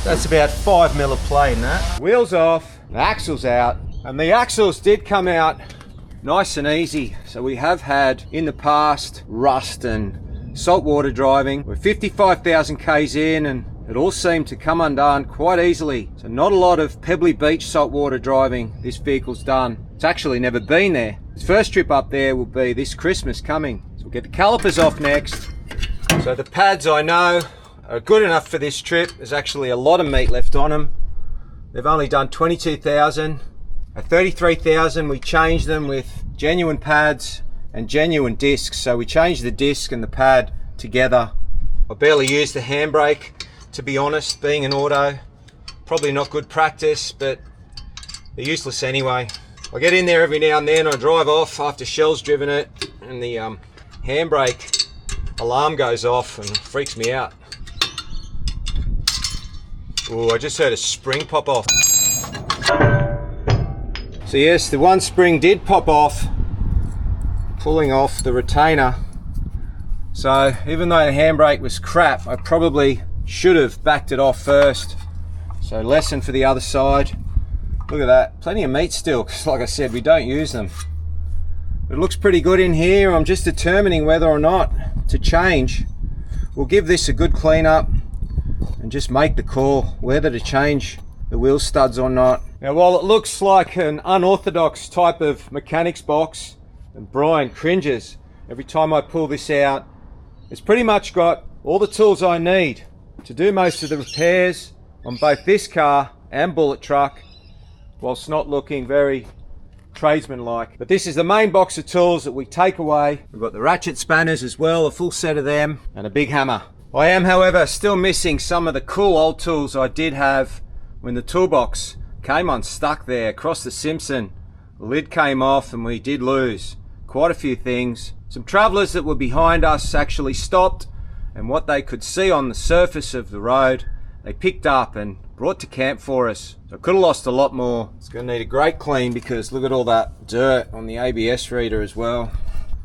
That's about 5 mil of play in that. Wheels off, the axle's out, and the axles did come out nice and easy. So we have had in the past rust and saltwater driving. We're 55,000 Ks in and it all seemed to come undone quite easily. So not a lot of Pebbly Beach saltwater driving this vehicle's done. It's actually never been there. Its first trip up there will be this Christmas coming. So we'll get the calipers off next. So the pads I know are good enough for this trip. There's actually a lot of meat left on them. They've only done 22,000. At 33,000 we changed them with genuine pads and genuine discs. So we changed the disc and the pad together. I barely used the handbrake, to be honest, being an auto. Probably not good practice, but they're useless anyway. I get in there every now and then, I drive off after Shell's driven it, and the handbrake alarm goes off and freaks me out. Oh, I just heard a spring pop off. So yes, the one spring did pop off, pulling off the retainer. So even though the handbrake was crap, I probably should have backed it off first. So lesson for the other side. Look at that, plenty of meat still, because like I said, we don't use them. It looks pretty good in here. I'm just determining whether or not to change. We'll give this a good clean up and just make the call whether to change the wheel studs or not. Now while it looks like an unorthodox type of mechanics box, and Brian cringes every time I pull this out, it's pretty much got all the tools I need to do most of the repairs on both this car and Bullet Truck, whilst not looking very tradesman-like. But this is the main box of tools that we take away. We've got the ratchet spanners as well, a full set of them, and a big hammer. I am, however, still missing some of the cool old tools I did have when the toolbox came unstuck there across the Simpson. The lid came off and we did lose quite a few things. Some travellers that were behind us actually stopped, and what they could see on the surface of the road, they picked up and brought to camp for us. So I could have lost a lot more. It's going to need a great clean because look at all that dirt on the ABS reader as well.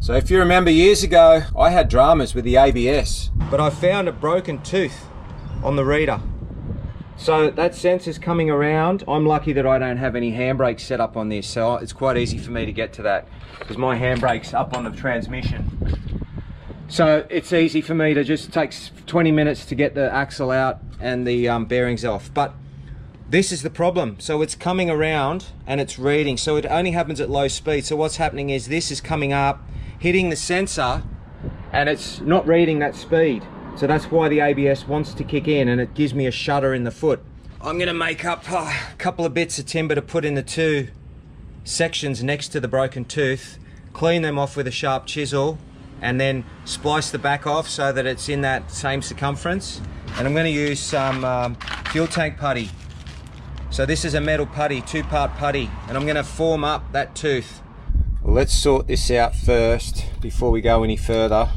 So if you remember years ago, I had dramas with the ABS, but I found a broken tooth on the reader. So that sensor's coming around. I'm lucky that I don't have any handbrake set up on this, so it's quite easy for me to get to that because my handbrake's up on the transmission. So it's easy for me to just take 20 minutes to get the axle out and the bearings off. But this is the problem. So it's coming around and it's reading. So it only happens at low speed. So what's happening is this is coming up, hitting the sensor, and it's not reading that speed. So that's why the ABS wants to kick in and it gives me a shudder in the foot. I'm gonna make up a couple of bits of timber to put in the two sections next to the broken tooth, clean them off with a sharp chisel, and then splice the back off so that it's in that same circumference. And I'm going to use some fuel tank putty. So this is a metal putty, 2-part putty, and I'm going to form up that tooth. Well, let's sort this out first before we go any further,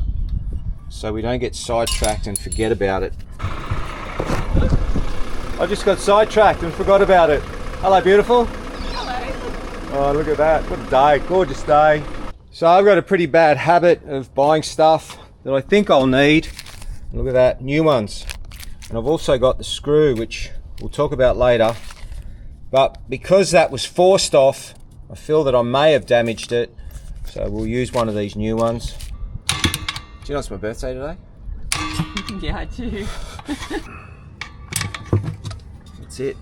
so we don't get sidetracked and forget about it. I just got sidetracked and forgot about it. Hello, beautiful. Hello. Oh, look at that, what a day, gorgeous day. So I've got a pretty bad habit of buying stuff that I think I'll need. Look at that, new ones. And I've also got the screw, which we'll talk about later. But because that was forced off, I feel that I may have damaged it. So we'll use one of these new ones. Do you know it's my birthday today? Yeah, I do. That's it.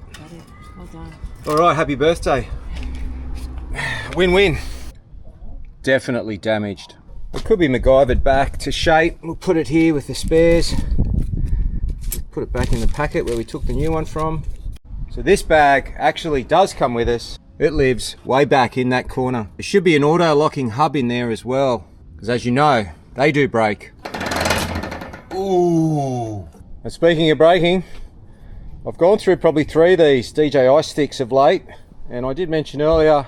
Well done. All right, happy birthday. Win-win. Definitely damaged. It could be MacGyvered back to shape. We'll put it here with the spares. Put it back in the packet where we took the new one from. So this bag actually does come with us. It lives way back in that corner. There should be an auto locking hub in there as well, because as you know, they do break. Ooh. And speaking of breaking, I've gone through probably 3 of these DJI sticks of late, and I did mention earlier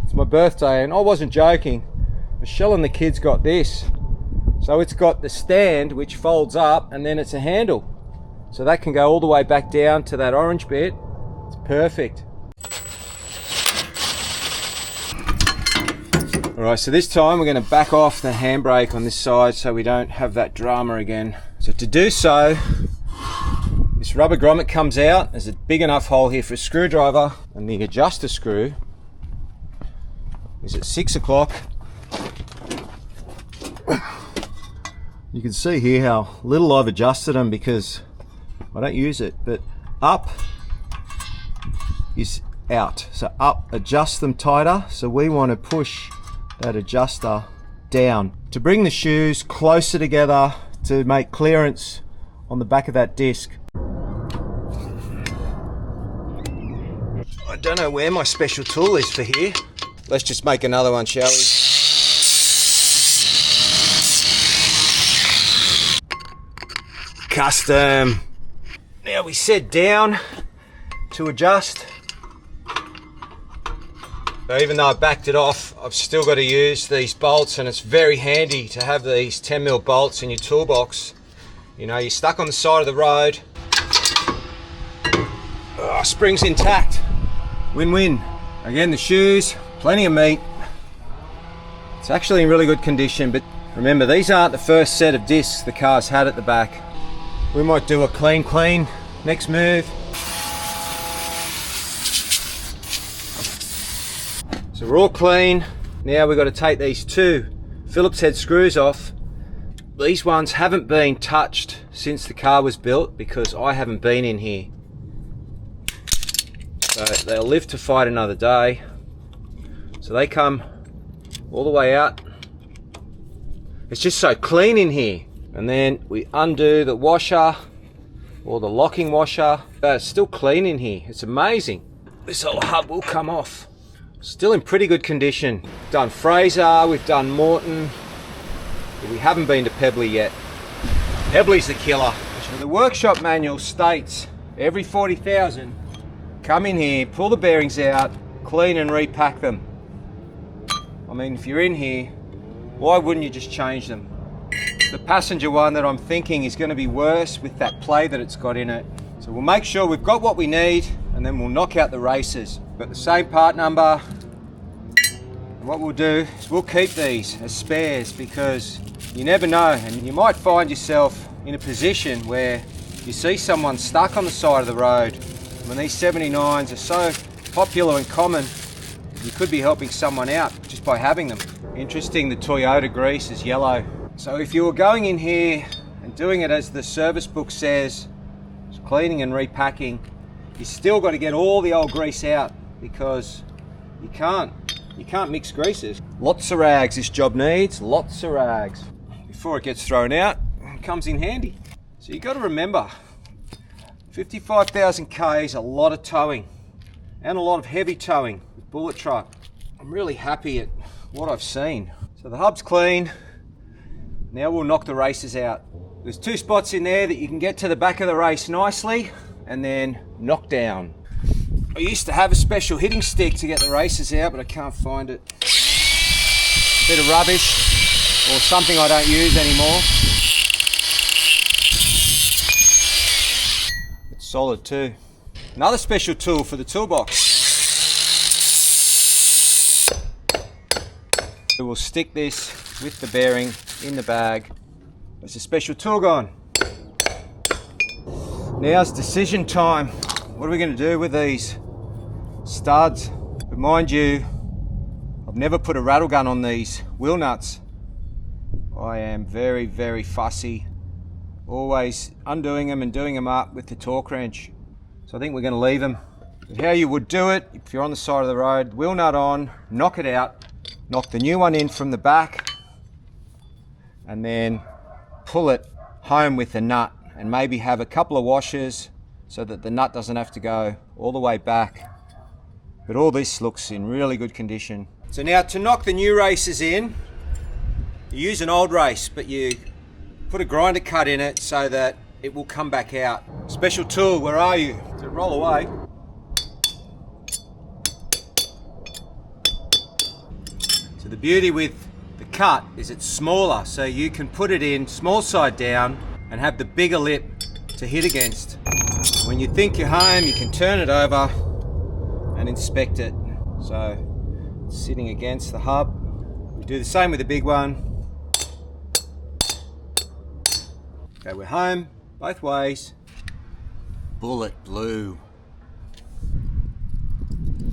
it's my birthday, and I wasn't joking. Michelle and the kids got this. So it's got the stand which folds up, and then it's a handle. So that can go all the way back down to that orange bit. It's perfect. Alright, so this time we're going to back off the handbrake on this side so we don't have that drama again. So to do so, this This rubber grommet comes out. There's a big enough hole here for a screwdriver, and the adjuster screw is at 6 o'clock. You can see here how little I've adjusted them because I don't use it, but up is out. So up, adjust them tighter. So we want to push that adjuster down to bring the shoes closer together to make clearance on the back of that disc. I don't know where my special tool is for here. Let's just make another one, shall we? Custom. Now we set down to adjust. So even though I backed it off, I've still got to use these bolts, and it's very handy to have these 10mm bolts in your toolbox. You know, you're stuck on the side of the road. Oh, spring's intact. Win-win. Again, the shoes, plenty of meat. It's actually in really good condition, but remember, these aren't the first set of discs the car's had at the back. We might do a clean next move. So we're all clean. Now we've got to take these two Phillips head screws off. These ones haven't been touched since the car was built because I haven't been in here. So they'll live to fight another day. So they come all the way out. It's just so clean in here. And then we undo the washer or the locking washer. It's still clean in here. It's amazing. This whole hub will come off. Still in pretty good condition. We've done Fraser, we've done Morton, but we haven't been to Pebbly yet. Pebbly's the killer. So the workshop manual states every 40,000, come in here, pull the bearings out, clean and repack them. I mean, if you're in here, why wouldn't you just change them? The passenger one that I'm thinking is going to be worse with that play that it's got in it. So we'll make sure we've got what we need, and then we'll knock out the racers. Got the same part number. And what we'll do is we'll keep these as spares because you never know, and you might find yourself in a position where you see someone stuck on the side of the road. When these 79s are so popular and common, you could be helping someone out just by having them. Interesting, the Toyota grease is yellow. So if you were going in here and doing it as the service book says, cleaning and repacking, you still got to get all the old grease out because you can't mix greases. Lots of rags this job needs, lots of rags. Before it gets thrown out, it comes in handy. So you got to remember, 55,000 K is a lot of towing and a lot of heavy towing with bullet truck. I'm really happy at what I've seen. So the hub's clean. Now we'll knock the racers out. There's two spots in there that you can get to the back of the race nicely and then knock down. I used to have a special hitting stick to get the racers out, but I can't find it. A bit of rubbish or something I don't use anymore. It's solid too. Another special tool for the toolbox. So we'll stick this with the bearing in the bag. There's a special tool gone. Now's decision time. What are we going to do with these studs? But mind you, I've never put a rattle gun on these wheel nuts. I am very, very fussy. Always undoing them and doing them up with the torque wrench. So I think we're going to leave them. But how you would do it, if you're on the side of the road, wheel nut on, knock it out, knock the new one in from the back, and then pull it home with the nut, and maybe have a couple of washers so that the nut doesn't have to go all the way back. But all this looks in really good condition. So now to knock the new racers in, you use an old race, but you put a grinder cut in it so that it will come back out. Special tool, where are you? So roll away. So the beauty with the cut is it's smaller, so you can put it in small side down and have the bigger lip to hit against. When you think you're home, you can turn it over and inspect it. So it's sitting against the hub. We do the same with the big one. Okay, we're home both ways. bullet blue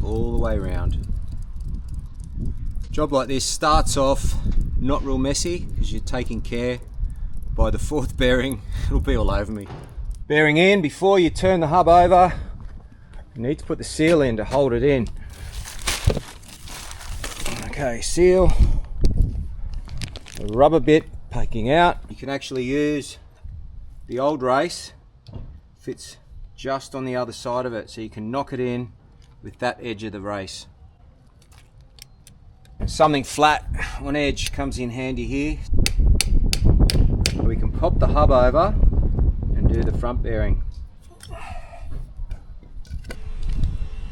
all the way around. Job like this starts off not real messy because you're taking care. By the fourth bearing, it'll be all over me. Bearing in, before you turn the hub over, you need to put the seal in to hold it in. Okay, seal. The rubber bit poking out. You can actually use the old race. Fits just on the other side of it, so you can knock it in with that edge of the race. And something flat on edge comes in handy here. We can pop the hub over and do the front bearing.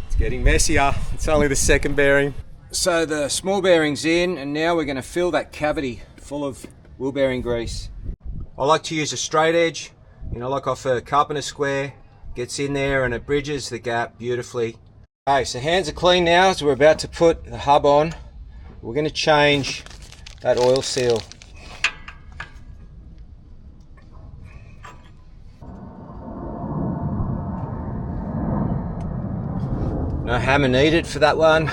It's getting messier. It's only the second bearing. So the small bearing's in, and now we're going to fill that cavity full of wheel bearing grease. I like to use a straight edge, like off a carpenter square. Gets in there and it bridges the gap beautifully. Okay, so hands are clean now, so we're about to put the hub on. We're going to change that oil seal. No hammer needed for that one.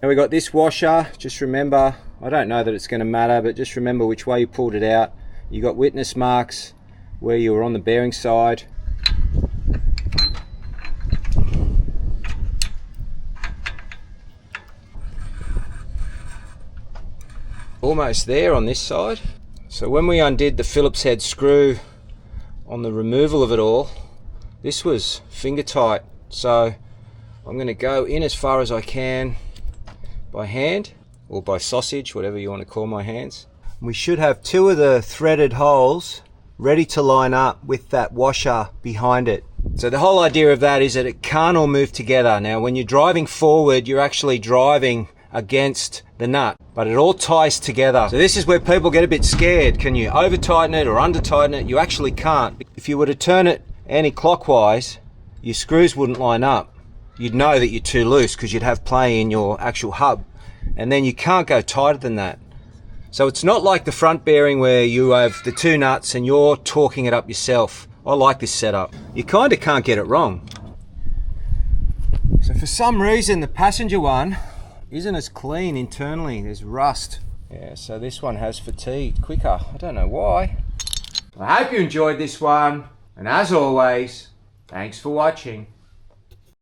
Now we got this washer. Just remember, I don't know that it's going to matter, but just remember which way you pulled it out. You got witness marks where you were on the bearing side. Almost there on this side. So when we undid the Phillips head screw on the removal of it all, this was finger tight. So I'm going to go in as far as I can by hand or by sausage, whatever you want to call my hands. We should have two of the threaded holes ready to line up with that washer behind it. So the whole idea of that is that it can't all move together. Now when you're driving forward, you're actually driving against the nut, but it all ties together. So this is where people get a bit scared. Can you over tighten it or under tighten it? You actually can't. If you were to turn it anti-clockwise, your screws wouldn't line up. You'd know that you're too loose because you'd have play in your actual hub, and then you can't go tighter than that. So it's not like the front bearing where you have the two nuts and you're torquing it up yourself. I like this setup. You kind of can't get it wrong. So for some reason the passenger one isn't as clean internally. There's rust. Yeah, so this one has fatigued quicker. I don't know why. I hope you enjoyed this one, and as always, thanks for watching.